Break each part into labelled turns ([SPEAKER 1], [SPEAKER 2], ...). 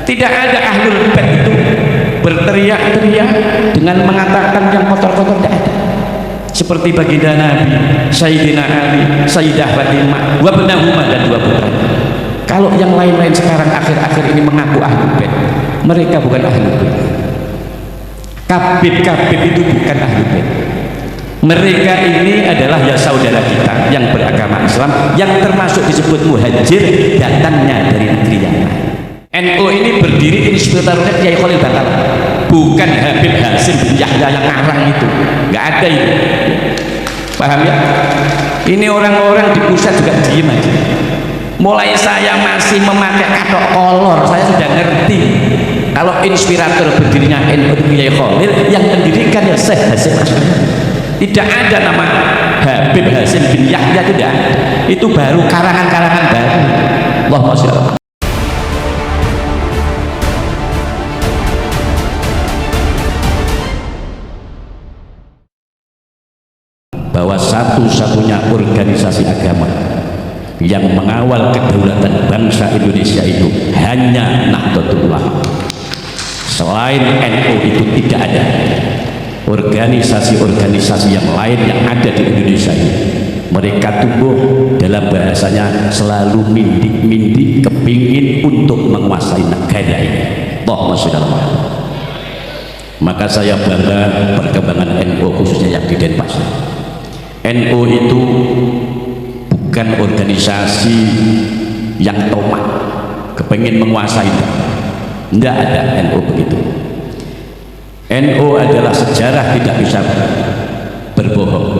[SPEAKER 1] Tidak ada ahlul bait itu berteriak-teriak dengan mengatakan yang kotor-kotor, tidak ada. Seperti baginda Nabi Sayyidina Ali, Sayyidah Fatimah, wabnahuma, dan dua putra. Kalau yang lain-lain sekarang akhir-akhir ini mengaku ahlul bait, mereka bukan ahlul bait. Kabib-kabib itu bukan ahlul bait. Mereka ini adalah ya saudara kita yang beragama Islam, yang termasuk disebut muhajir, datangnya dari negeri yang lain. NU ini berdiri inspiratornya Kiai Khalil Bangkalan, bukan Habib Hasim bin Yahya yang ngarang itu, nggak ada itu. Paham ya? Ini orang-orang di pusat juga diem aja. Mulai saya masih memakai katok kolor, saya sudah ngerti kalau inspirator berdirinya NU Kiai Khalil, yang mendirikan ya Syekh Hasim Asy'ari. Tidak ada nama Habib Hasim bin Yahya, tidak ada. Itu baru karangan-karangan baru. Allahumma sholli. Bahwa satu-satunya organisasi agama yang mengawal kedaulatan bangsa Indonesia itu hanya Nahdlatul Ulama. Selain NU itu tidak ada organisasi-organisasi yang lain yang ada di Indonesia ini. Mereka tumbuh dalam bahasanya selalu mindik-mindik kepingin untuk menguasai negara ini. Allahumma sholli ala Muhammad. Maka saya bangga perkembangan NU khususnya yang di Denpasar. NU itu bukan organisasi yang tomat kepingin menguasai, tidak ada NU begitu. NU adalah sejarah, tidak bisa berbohong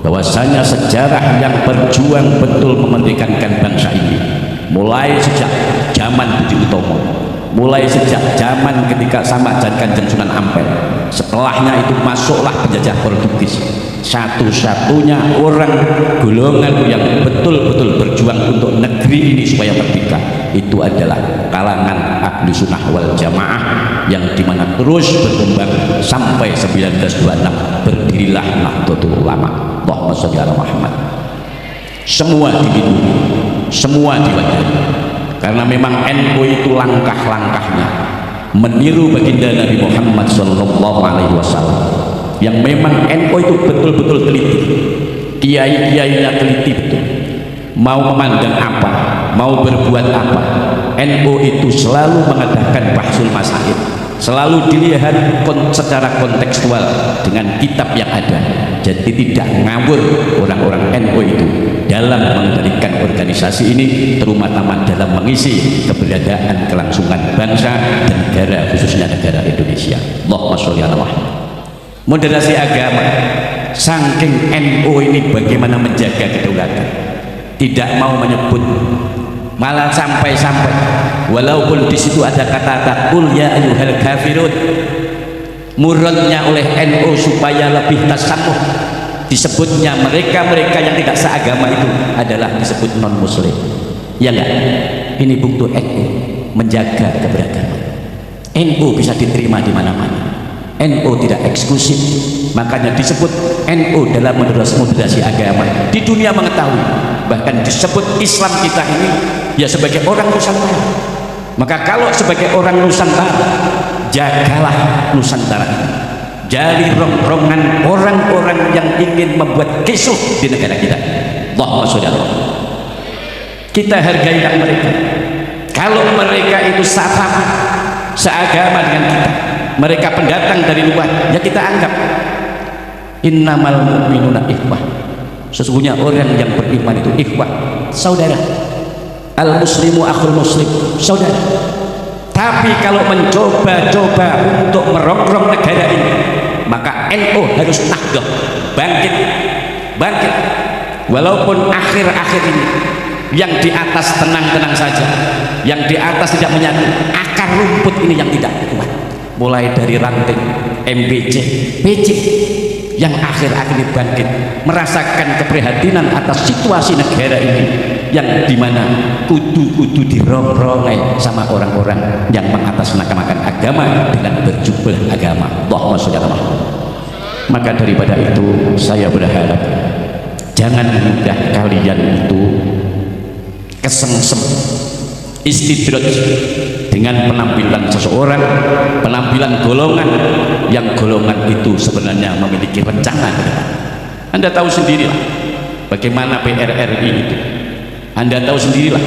[SPEAKER 1] bahwasanya sejarah yang berjuang betul memerdekakan bangsa ini mulai sejak zaman Budi Utomo, mulai sejak zaman ketika Sambak Kanjeng Sunan Ampel. Setelahnya itu masuklah penjajah Portugis. Satu-satunya orang golongan yang betul-betul berjuang untuk negeri ini supaya merdeka itu adalah kalangan ahli sunnah wal jamaah, yang dimana terus berkembang sampai 1926 berdirilah Nahdlatul Ulama. Allahumma sholli ala Muhammad. Semua dilindungi, semua diwajibkan, karena memang NU itu langkah-langkahnya meniru baginda Nabi Muhammad sallallahu alaihi wasallam, yang memang NU itu betul-betul teliti, kiai-kiainya teliti betul, mau memandang apa, mau berbuat apa, NU itu selalu mengadakan bahsul masail, selalu dilihat secara kontekstual dengan kitab yang ada. Jadi tidak ngawur orang-orang NU itu dalam mengendalikan organisasi ini, terutama dalam mengisi keberadaan kelangsungan bangsa dan negara, khususnya negara Indonesia. Allahumma sholli ala Muhammad. Moderasi agama, saking NU ini bagaimana menjaga kedaulatan, tidak mau menyebut, malah sampai-sampai walaupun di situ ada kata-kata qul ya ayyuhal kafirun, muradnya oleh NU supaya lebih tasamuh, disebutnya mereka-mereka yang tidak seagama itu adalah disebut non muslim. Ya enggak? Ini bukti NU menjaga keberagaman. NU bisa diterima di mana-mana. NU tidak eksklusif, makanya disebut NU dalam moderasi agama di dunia mengetahui. Bahkan disebut Islam kita ini ya sebagai orang Nusantara. Maka kalau sebagai orang Nusantara, jagalah Nusantara ini dari rongrongan orang-orang yang ingin membuat kisruh di negara kita. Allahumma sholli ala Muhammad. Kita hargai mereka. Kalau mereka itu sama seagama dengan kita, mereka pendatang dari luar, ya kita anggap innamal mu'minuna ikhwah. Sesungguhnya orang yang beriman itu ikhwah, saudara. Al muslimu akhul muslim, saudara. Tapi kalau mencoba-coba untuk merongrong negara ini, maka NU harus nahdoh, bangkit. Walaupun akhir-akhir ini yang di atas tenang-tenang saja, yang di atas tidak menyatu, akar rumput ini yang tidak kuat, mulai dari ranting MBC, PC, yang akhir-akhir ini bangkit, merasakan keprihatinan atas situasi negara ini, yang dimana kudu dirongrong sama orang-orang yang mengatasnamakan agama dengan berjubel agama. Allahumma sholli ala Muhammad. Maka daripada itu saya berharap jangan mudah kalian itu kesengsem, istidraj dengan penampilan seseorang, penampilan golongan yang golongan itu sebenarnya memiliki rencana ke depan. Anda tahu sendirilah bagaimana PRRI itu. Anda tahu sendirilah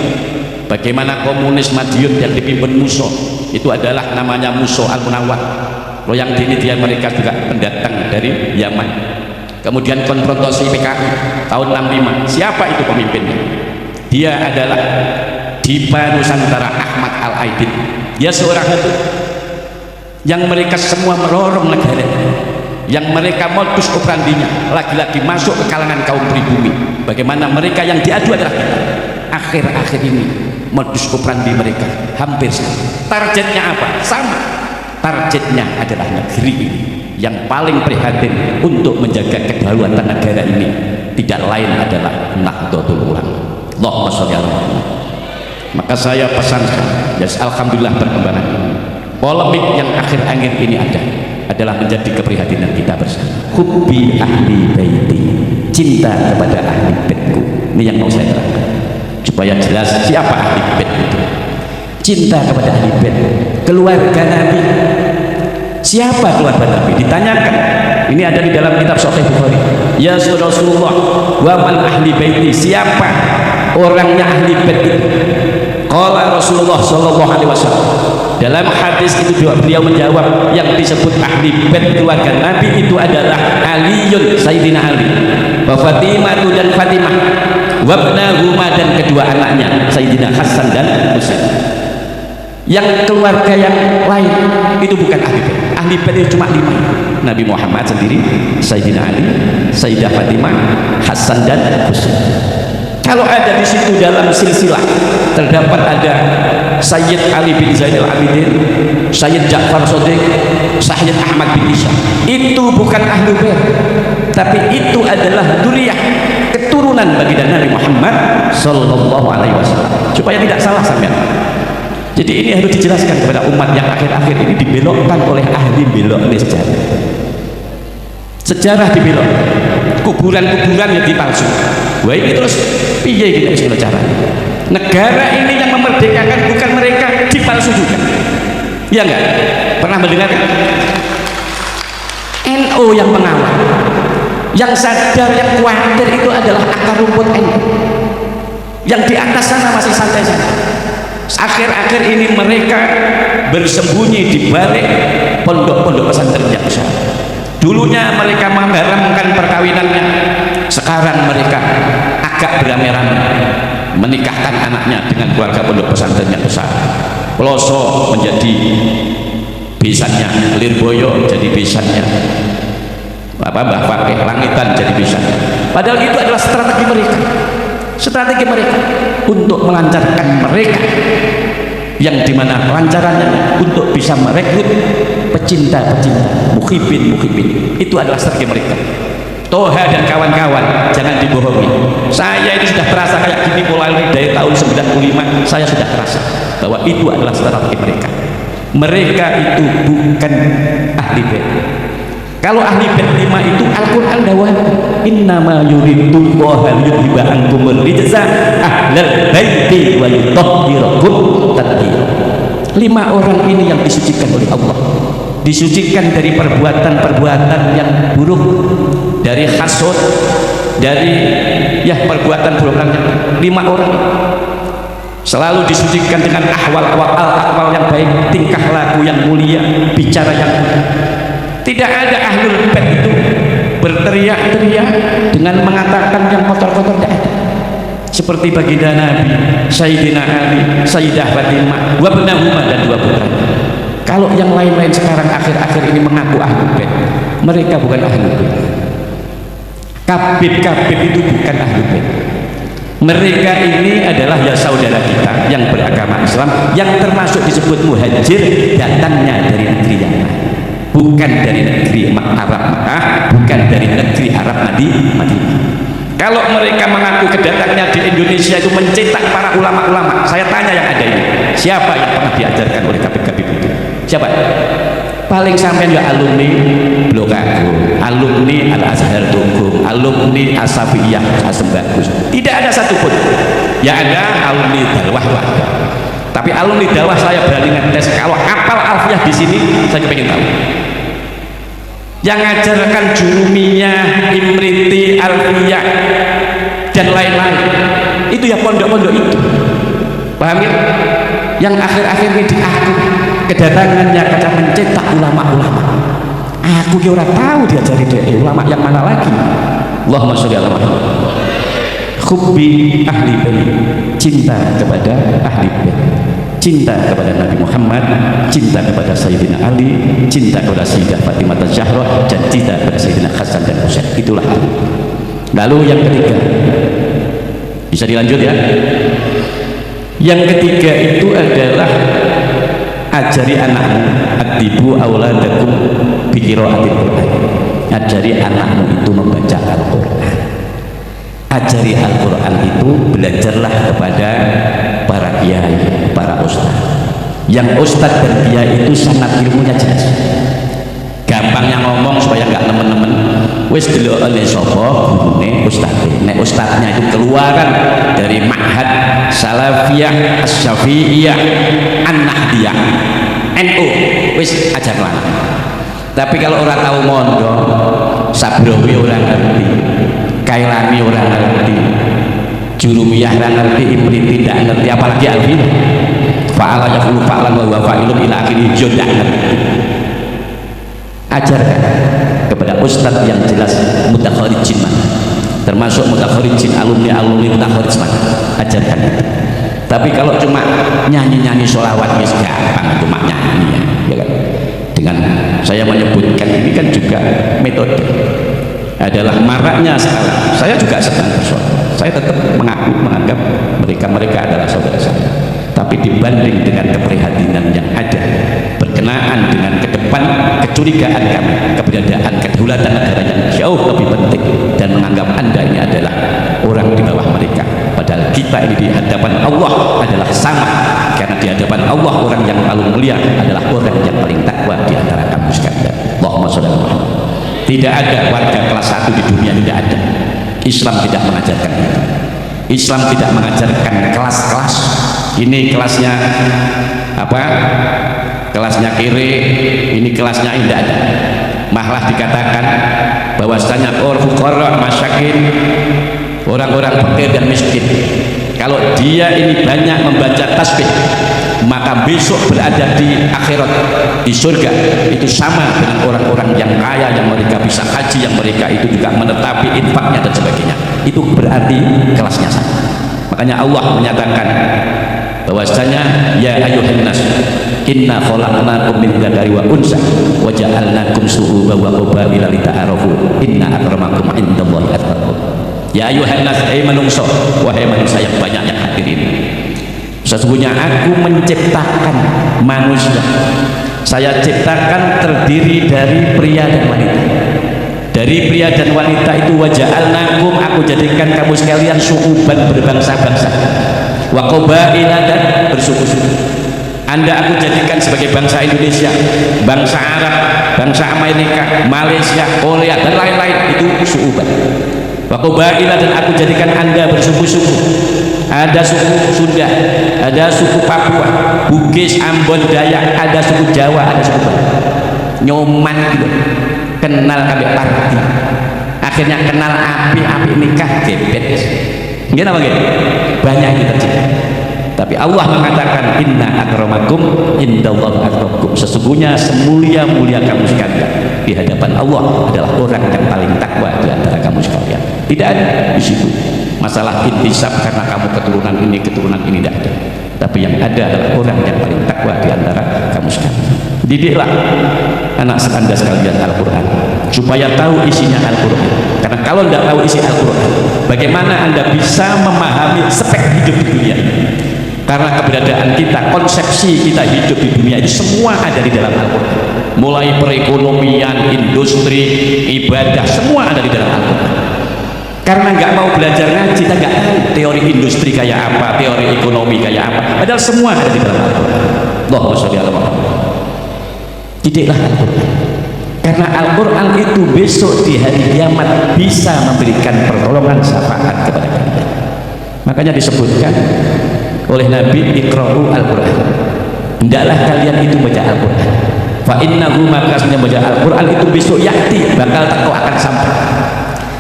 [SPEAKER 1] bagaimana komunis Madiun yang dipimpin Musso itu adalah namanya Musso Al-Munawwar. Yang ini dia mereka juga pendatang dari Yaman. Kemudian konfrontasi PKI tahun 65. Siapa itu pemimpinnya? Dia adalah Dipa Nusantara Ahmad Al-Aidin. Dia seorang itu yang mereka semua merorong negara, yang mereka modus operandinya lagi-lagi masuk ke kalangan kaum pribumi. Bagaimana mereka yang diadu adalah kita. Akhir-akhir ini modus operandi mereka hampir sama. Targetnya apa? Sama. Targetnya adalah negeri ini yang paling prihatin untuk menjaga kedaulatan negara ini tidak lain adalah Nahdlatul Ulama. Allahumma sholli ala Muhammad. Maka saya pesankan, ya alhamdulillah perkembangan polemik yang akhir-akhir ini adalah menjadi keprihatinan kita bersama. Hubbi ahli baiti, cinta kepada ahli baitku. Ini yang mau saya terangkan supaya jelas siapa ahli bait itu. Cinta kepada ahli bait, keluarga Nabi. Siapa keluarga Nabi? Ditanyakan. Ini ada di dalam kitab Sahih Bukhari. Ya Rasulullah, wa man ahli baiti? Siapa orangnya ahli bait itu? Qala Rasulullah sallallahu alaihi wasallam. Dalam hadis itu beliau menjawab, yang disebut ahli bait keluarga Nabi itu adalah Aliun, Sayyidina Ali, wa Fatimah dan Fatimah, wa ibnahuma dan kedua anaknya Sayyidina Hasan dan Husain. Yang keluarga yang lain itu bukan ahli bait. Ahli bait itu cuma 5. Nabi Muhammad sendiri, Sayyidina Ali, Sayyidah Fatimah, Hasan dan Husain. Kalau ada di situ dalam silsilah terdapat ada Sayyid Ali bin Zainal Abidin, Sayyid Ja'far Shadiq, Sayyid Ahmad bin Isa, itu bukan ahli bait, tapi itu adalah dzurriyyah, keturunan baginda Nabi Muhammad sallallahu alaihi wasallam. Supaya tidak salah sampean. Jadi ini harus dijelaskan kepada umat yang akhir-akhir ini dibelokkan oleh ahli belok sejarah. Sejarah dibelok, kuburan-kuburan yang dipalsu. Wah ini terus piye kita istilah cara. Negara ini yang memerdekakan bukan mereka, dipalsu juga. Ya enggak? Pernah mendengar kan? NU yang mengawal, yang sadar, yang khawatir itu adalah akar rumput NU. Yang di atas sana masih santai-santai. Akhir-akhir ini mereka bersembunyi di balik pondok-pondok pesantren yang besar. Dulunya mereka mengharamkan perkawinannya, sekarang mereka agak beramai-ramai menikahkan anaknya dengan keluarga pondok pesantren yang besar. Peloso menjadi besannya, Lirboyo jadi besannya, Mbah Fakih Langitan jadi besannya. Padahal itu adalah strategi mereka untuk melancarkan mereka, yang dimana pelancarannya untuk bisa merekrut pecinta-pecinta, muhibin. Itu adalah strategi mereka. Toha dan kawan-kawan jangan dibohongi. Saya ini sudah terasa kayak gini mulai dari tahun 95. Saya sudah terasa bahwa itu adalah strategi mereka. Mereka itu bukan ahli bait. Kalau ahli bait 5 itu Al-Quran dawuh, innama yuridullahu liyudhiba ankumur rijza ahlal baiti wa yutahhirakum tathhira. 5 orang ini yang disucikan oleh Allah, disucikan dari perbuatan-perbuatan yang buruk, dari hasud, dari perbuatan buruk. 5 orang selalu disucikan dengan ahwal yang baik, tingkah laku yang mulia, bicara yang mulia. Tidak ada ahlul bait itu berteriak-teriak dengan mengatakan yang kotor-kotor, tidak ada. Seperti baginda Nabi, Sayyidina Ali, Sayyidah Fatimah, wa ibnahuma dan 2 putranya. Kalau yang lain-lain sekarang akhir-akhir ini mengaku ahlul bait, mereka bukan ahlul bait. Kabib itu bukan ahlul bait. Mereka ini adalah ya saudara kita yang beragama Islam, yang termasuk disebut muhajir, datangnya dari negeri yang lain, bukan dari negeri Arab Mekah, bukan dari negeri Arab Madinah. Kalau mereka mengaku kedatangannya di Indonesia itu mencetak para ulama-ulama, saya tanya yang ada ini, siapa yang pernah diajarkan oleh kabib-kabib itu? Siapa? Paling sampean ya alumni Blok Agung, alumni Al-Azhar Tunggung, alumni Asafiyah Asem Bagus. Tidak ada satupun. Ya ada alumni Darwah Wahda, Tapi alumni dakwah saya berani ngetes, kalau apal alfiyah di sini saya pengen tahu. Yang ngajarkan jurumiyah, imriti, alfiyah dan lain-lain itu ya pondok-pondok itu, paham ya? Yang akhir-akhir ini diaku kedatangannya kata mencetak ulama-ulama, aku kira tahu diajari dari ulama yang mana lagi. Allahumma sholli ala Muhammad. Hubbi ahli bait, cinta kepada ahli bait, cinta kepada Nabi Muhammad, cinta kepada Sayyidina Ali, cinta kepada Sayyidah Fatimah Az-Zahra, dan cinta kepada Sayyidina Hasan dan Husain. Itulah. Lalu yang ketiga, bisa dilanjut ya. Yang ketiga itu adalah ajari anakmu, adibu auladakum bi qiraatil Qur'an. Ajari anakmu itu membaca Al-Qur'an. Ajari Al-Quran itu, belajarlah kepada para kiai, para ustaz. Yang ustaz dan kiai itu sangat ilmunya jelas. Gampangnya ngomong supaya nggak nemen-nemen. Wis delok oleh sapa gurune ustaz. Nek ustaznya itu keluaran dari Ma'had Salafiyah Asy-Syafi'iyah An-Nahdiyah NU, wis ajarlah. Tapi kalau orang tahu mondok, Sabrowi orang ngerti, Kailani orang ngerti, Jurumiyah orang ngerti, Imriti tidak ngerti, apalagi Alfin fa'ala yaqulu fa'lan wa huwa fa'ilun ila akhirih, tidak ngerti. Ajarkan kepada ustadz yang jelas mutakharijin mana, termasuk mutakharijin alumni mutakharij mana, ajarkan itu. Tapi kalau cuma nyanyi-nyanyi sholawat ya gampang, cuma nyanyi ya kan. Dengan saya menyebutkan ini kan juga metode adalah maraknya sekarang. Saya juga sedang bersoal, saya tetap menganggap mereka adalah saudara saya, tapi dibanding dengan keprihatinan yang ada berkenaan dengan ke depan kecurigaan kami keberadaan kedaulatan negara yang jauh lebih penting, dan menganggap Anda ini adalah orang di bawah mereka, padahal kita ini di hadapan Allah adalah sama, karena di hadapan Allah orang yang paling mulia adalah orang yang paling takwa di antara kamu sekalian. Allahumma sholli ala Muhammad. Tidak ada warga kelas 1 di dunia, tidak ada. Islam tidak mengajarkan itu. Islam tidak mengajarkan kelas-kelas. Ini kelasnya apa? Kelasnya kiri, ini kelasnya ini, tidak ada. Malah dikatakan bahwasanya fuqara masyakin, orang-orang fakir dan miskin, kalau dia ini banyak membaca tasbih, maka besok berada di akhirat, di surga, itu sama dengan orang-orang yang kaya, yang mereka bisa haji, yang mereka itu juga menetapi infaknya dan sebagainya. Itu berarti kelasnya sama. Makanya Allah menyatakan bahwasanya ya ayyuhan nas inna khalaqnakum min dzakari wa unsa wa ja'alnakum shu'uban wa qabaila lita'arafu inna akramakum 'indallahi atqakum. Ya ayyuhan nas, hai manungsa, wahai manusia yang banyak yang hadirin, sesungguhnya aku menciptakan manusia, saya ciptakan terdiri dari pria dan wanita. Dari pria dan wanita itu waja'alnakum, aku jadikan kamu sekalian syu'uban, berbangsa-bangsa, wa qabaila, dan bersuku-suku. Anda aku jadikan sebagai bangsa Indonesia, bangsa Arab, bangsa Amerika, Malaysia, Korea dan lain-lain, itu syu'uban. Wa qabaila, dan aku jadikan Anda bersuku-suku. Ada suku Sunda, ada suku Papua, Bugis, Ambon, Dayak, ada suku Jawa, ada suku Bali. Nyoman gitu. Kenal kami parti, akhirnya kenal api nikah gebet. Gimana bagaimana? Banyak yang terjadi. Tapi Allah mengatakan inna akramakum indallahi atqakum, sesungguhnya semulia-mulia kamu sekalian di hadapan Allah adalah orang yang paling takwa di antara kamu sekalian. Tidak ada di situ masalah intisab karena kamu keturunan ini tidak ada. Tapi yang ada adalah orang yang paling takwa di antara kamu sekalian. Didiklah anak Anda sekalian Al-Quran supaya tahu isinya Al-Quran, karena kalau tidak tahu isi Al-Quran, bagaimana Anda bisa memahami spek hidup di dunia ini? Karena keberadaan kita, konsepsi kita hidup di dunia itu semua ada di dalam Al-Quran, mulai perekonomian, industri, ibadah, semua ada di dalam Al-Quran. Karena nggak mau belajar ngaji, kita nggak tahu teori industri kayak apa, teori ekonomi kayak apa, padahal semua ada di dalam Al-Quran. Allahumma sholli ala Muhammad. Didiklah Al-Quran, karena Al-Quran itu besok di hari kiamat bisa memberikan pertolongan syafaat kepada kalian. Makanya disebutkan oleh Nabi, iqra'u al-Quran, hendaklah kalian itu baca Al-Quran. Fa innahu makasnya baca Al-Quran itu besok yakti, bakal teko akan sampai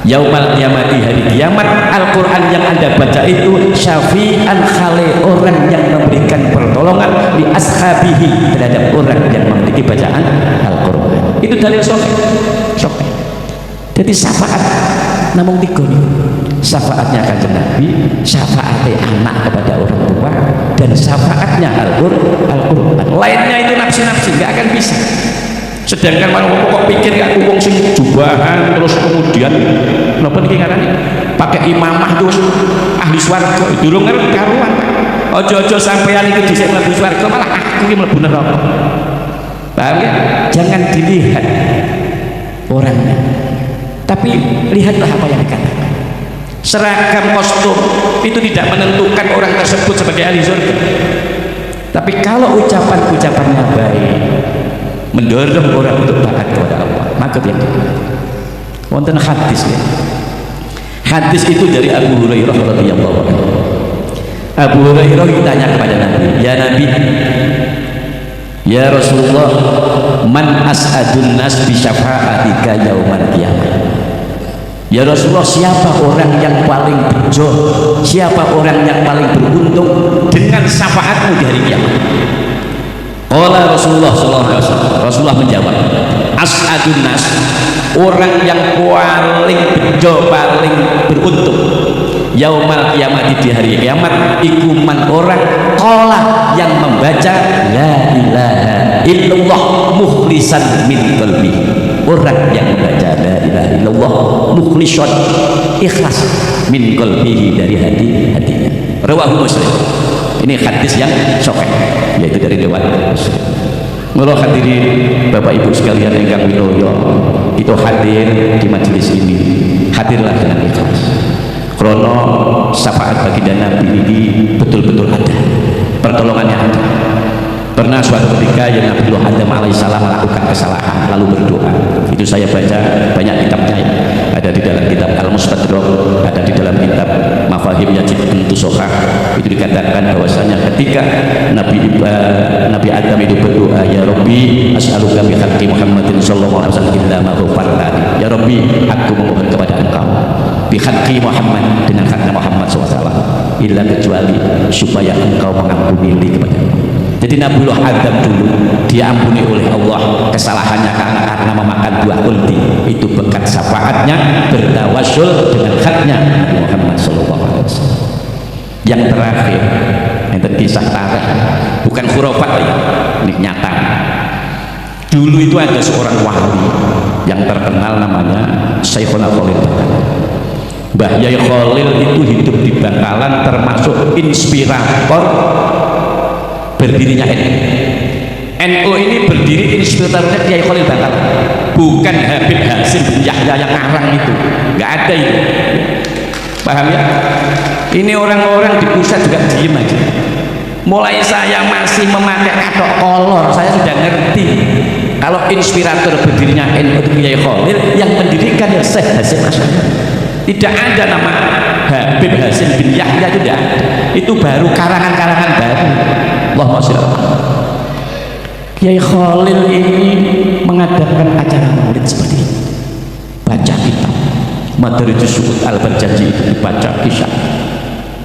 [SPEAKER 1] yaumal qiyamati, hari kiamat. Al-Quran yang Anda baca itu syafi'an khali, orang yang memberikan pertolongan li ashabihi, terhadap orang yang memiliki bacaan Al-Quran. Itu dalil sahih. Jadi syafaat namun tiga nih. Syafaatnya kanjeng Nabi, syafaatnya anak kepada orang tua, dan syafaatnya Al-Quran. Lainnya itu nafsi-nafsi, nggak akan bisa. Sedangkan kalau kok pikir ya wong sing jubahan terus kemudian napa niki ngarani pakai imamah terus ahli swarga, durung ngerti karuan. Aja-aja sampeyan iki dhisik mlebu swarga, malah aku iki mlebu neraka. Paham ya? Jangan dilihat orangnya, tapi lihatlah apa yang dikatakan. Seragam kostum itu tidak menentukan orang tersebut sebagai ahli surga. Tapi kalau ucapan-ucapannya baik, mendorong orang untuk taat kepada Allah, maka dia wonten hadis ya. Hadis itu dari Abu Hurairah radhiyallahu anhu. Abu Hurairah ditanya kepada Nabi, "Ya Nabi, ya Rasulullah, man as'adun nas bi syafa'atika yaumal qiyamah?" Ya Rasulullah, siapa orang yang paling bejo, siapa orang yang paling beruntung dengan syafaatmu di hari kiamat? Qala Rasulullah sallallahu alaihi wasallam, Rasulullah menjawab, as'adun nas, orang yang paling bejo, paling beruntung yaumal kiamat, di hari kiamat, ikuman orang qala, yang membaca la ilaha illallah mukhlisan min qalbi, orang yang membaca la ilaha illallah mukhlisan, ikhlas, min qalbihi, dari hatinya. Rawahu Muslim. Ini hadis yang sahih, yaitu dari riwayat Muslim. Mula hadirin Bapak Ibu sekalian ingkang wilaya, itu hadir di majelis ini, hadirlah dengan ikhlas. Karena syafaat baginda Nabi ini betul-betul ada, pertolongannya ada. Pernah suatu ketika yang Nabi Adam alaihissalam melakukan kesalahan lalu berdoa, itu saya baca banyak kitabnya ya. Ada di dalam kitab Al-Mustadrak, ada di dalam kitab Mafahim Yajid Untusohah. Itu dikatakan bahwasanya ketika Nabi Adam itu berdoa, ya Rabbi as'aluka bi haqqi Muhammadin sallallahu alaihi wasallam illa ma ghafartani, ya Rabbi aku memohon kepada engkau bi haqqi Muhammad, dengan haknya Muhammad SAW, illa kecuali supaya engkau mengampuni kepada aku. Jadi Nabiullah Adam dulu diampuni oleh Allah kesalahannya karena memakan buah kulti, itu berkat syafaatnya, bertawasul dengan haknya Muhammad SAW. Yang terakhir, itu kisah tarikh, bukan khurafat ya, ini nyata. Dulu itu ada seorang wali yang terkenal namanya Syekhuna Khalil Bangkalan. Mbah Yai Khalil itu hidup di Bangkalan, termasuk inspirator berdirinya NU. NU ini berdiri inspiratornya Kiai Khalil Bangkalan, bukan Habib Hasim bin Yahya yang ngarang itu, nggak ada itu. Paham ya? Ini orang-orang di pusat juga diem aja. Mulai saya masih memakai katok kolor, saya sudah ngerti kalau inspirator berdirinya NU itu Kiai Khalil, yang mendirikan ya Syekh Hasim Asy'ari. Tidak ada nama Habib Hasim bin Yahya, tidak ada. Itu baru karangan-karangan baru. Allahumma sholli ala Muhammad. Kiai Khalil ini mengadakan acara maulid seperti ini, baca kitab Madarijus Su'ud Al-Barjaji, itu dibaca kisah.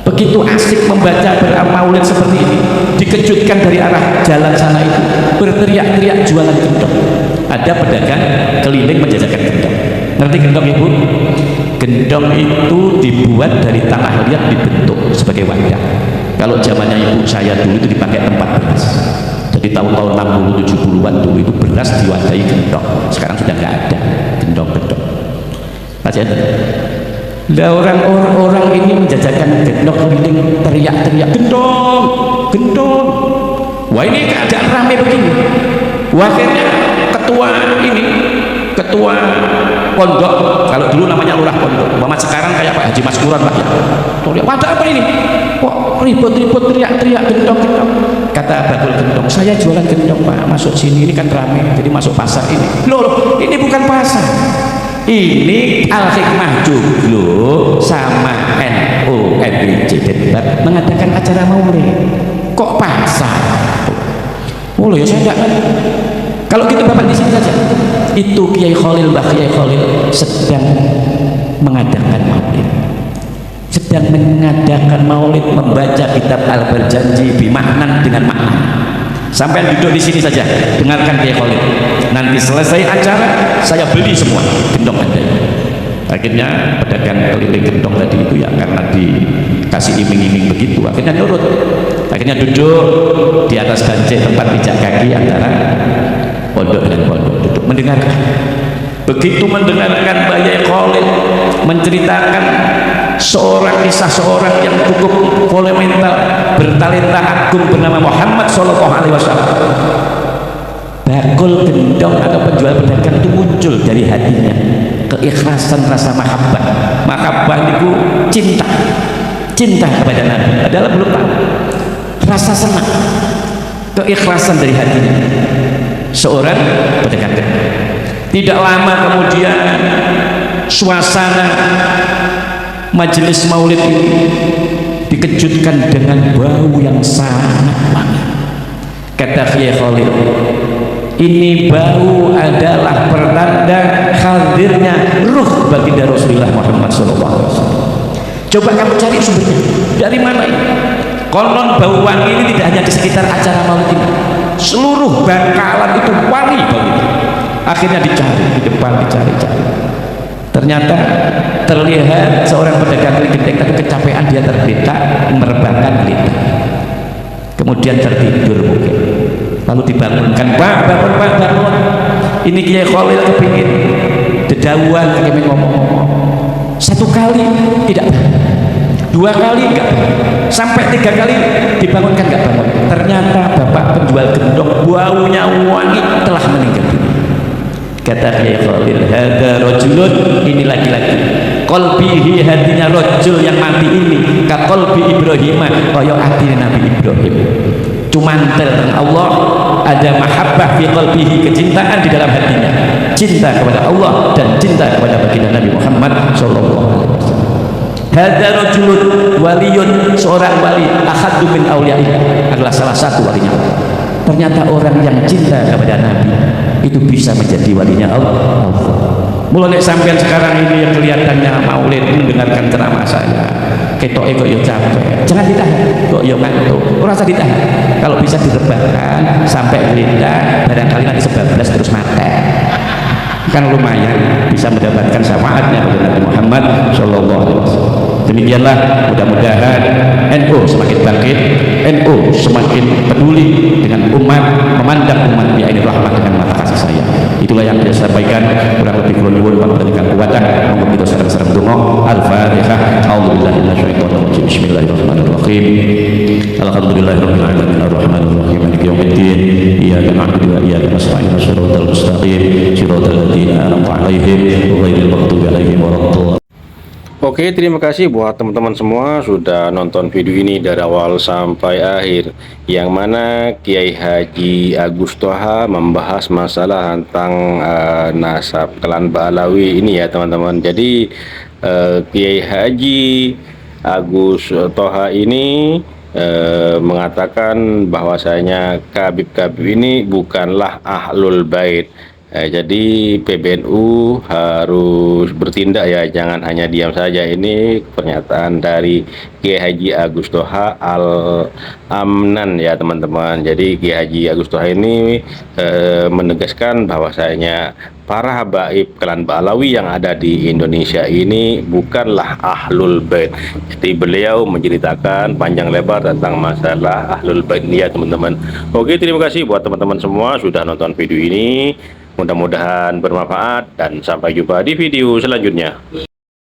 [SPEAKER 1] Begitu asik membaca maulid seperti ini, dikejutkan dari arah jalan sana itu berteriak-teriak jualan gendong. Ada pedagang keliling menjajakan gendong. Ngerti gendong ibu? Gendong itu dibuat dari tanah liat, dibentuk sebagai wadah. Kalau zamannya ibu saya dulu itu dipakai tempat beras. Jadi tahun-tahun 60 70-an dulu itu beras diwadahi gendong. Sekarang sudah nggak ada gendong-gendong. Nah, orang-orang ini menjajakan gendong keliling, teriak-teriak gendong, gendong. Wah, ini keadaan ramai begini. Wah, akhirnya ketua pondok, kalau dulu namanya lurah pondok, Muhammad sekarang kayak Pak Haji Maskuran lah ya. Wadah apa ini? Kok ribut-ribut teriak-teriak gendong-gendong? Kata bakul gendong, saya jualan gendong Pak, masuk sini, ini kan rame, jadi masuk pasar ini. Loh, ini bukan pasar, ini Al-Hikmah Joglo sama NU NU, MIC dan Bab mengadakan acara maulid. Kok pasar? Oh loh ya saya enggak. Kalau gitu Bapak di sini saja. Itu Kiai Khalil, Mbah Kiai Khalil sedang mengadakan maulid. Sedang mengadakan maulid, membaca kitab Al-Barjanji bimaknan dengan makna. Sampai duduk di sini saja, dengarkan Kiai Khalil. Nanti selesai acara, saya beli semua gendong Anda. Akhirnya pedagang keliling gendong tadi itu ya karena dikasih iming-iming begitu, akhirnya nurut. Akhirnya duduk di atas gancing tempat pijak kaki antara pondok dengan pondok, duduk mendengarkan. Begitu mendengarkan Mbah Kiai Khalil menceritakan kisah seorang yang cukup monumental, bertalenta agung bernama Muhammad Shallallahu Alaihi Wasallam. Bakul gendong atau penjual pedagang itu muncul dari hatinya keikhlasan rasa mahabbah itu cinta kepada Nabi, adalah belum tahu rasa senang, keikhlasan dari hatinya seorang pedagang. Tidak lama kemudian suasana majelis maulid ini dikejutkan dengan bau yang sangat wangi. Kata Kiai Khalil, ini bau adalah pertanda hadirnya ruh baginda Rasulullah Muhammad SAW. Coba kamu cari sumbernya, dari mana ini? Konon bau wangi ini tidak hanya di sekitar acara maulid ini, seluruh Bangkalan itu wangi bau itu. Akhirnya dicari di depan, dicari. Ternyata terlihat seorang pedagang genteng tapi kecapean, dia tergeletak merebahkan geletak, kemudian tertidur mungkin. Lalu dibangunkan, Pak, bangun. Ini Kiai Khalil kepingin dedauan, kepingin ngomong-ngomong. Satu kali tidak bangun, dua kali enggak bangun, sampai tiga kali dibangunkan enggak bangun. Ternyata bapak penjual gendong baunya wangi telah meninggal dunia. Kata Kiai Khalil, hada rajulun, ini laki-laki, qalbihi, hatinya rajul yang mati ini ka qalbi Ibrahim, kaya hatinya Nabi Ibrahim. Cumantel dengan Allah, ada mahabbah fi qalbihi, kecintaan di dalam hatinya, cinta kepada Allah dan cinta kepada baginda Nabi Muhammad sallallahu alaihi wasallam. Hada rajulun waliyun, seorang wali, ahaddu min auliya'i, adalah salah satu walinya Allah. Ternyata orang yang cinta kepada Nabi itu bisa menjadi walinya Allah. Mulai sampean sekarang ini yang kelihatannya maulid mendengarkan ceramah saya, ketok kok yo capek, jangan ditahan, kok yo ngantuk, ora usah ditahan. Kalau bisa direbahkan sampai geletak, barangkali nanti 11 terus mati, kan lumayan bisa mendapatkan syafaatnya Nabi Muhammad sallallahu alaihi wasallam. Demikianlah, mudah-mudahan NU semakin bangkit, NU semakin peduli dengan umat, memandang umat bi'ainir rahmah dengan mata kasih sayang. Itulah yang saya sampaikan, kurang lebih kula nyuwun panjenengan kuwatan monggo kita sareng-sareng donga. Al-Fatihah. A'udzubillahi minasyaitonir rajim. Bismillahirrahmanirrahim. Alhamdulillahirabbil alamin arrahmanir rahim maliki yaumiddin. Iyyaka na'budu wa iyyaka nasta'in. Shiratal mustaqim, shiratal ladzina an'amta 'alaihim ghairil maghdubi 'alaihim waladdallin.
[SPEAKER 2] Oke, terima kasih buat teman-teman semua sudah nonton video ini dari awal sampai akhir, yang mana Kiai Haji Agus Thoha membahas masalah tentang nasab klan Ba'alawi ini ya teman-teman. Jadi Kiai Haji Agus Thoha ini mengatakan bahwasanya Habib ini bukanlah ahlul bait. Jadi PBNU harus bertindak ya, jangan hanya diam saja. Ini pernyataan dari Kiai Haji Agus Thoha Al-Amnan ya teman-teman. Jadi Kiai Haji Agus Thoha ini menegaskan bahwasanya para habaib klan Ba'alawi yang ada di Indonesia ini bukanlah ahlul bait. Jadi beliau menceritakan panjang lebar tentang masalah ahlul bait ini ya teman-teman. Oke, terima kasih buat teman-teman semua sudah nonton video ini. Mudah-mudahan bermanfaat dan sampai jumpa di video selanjutnya.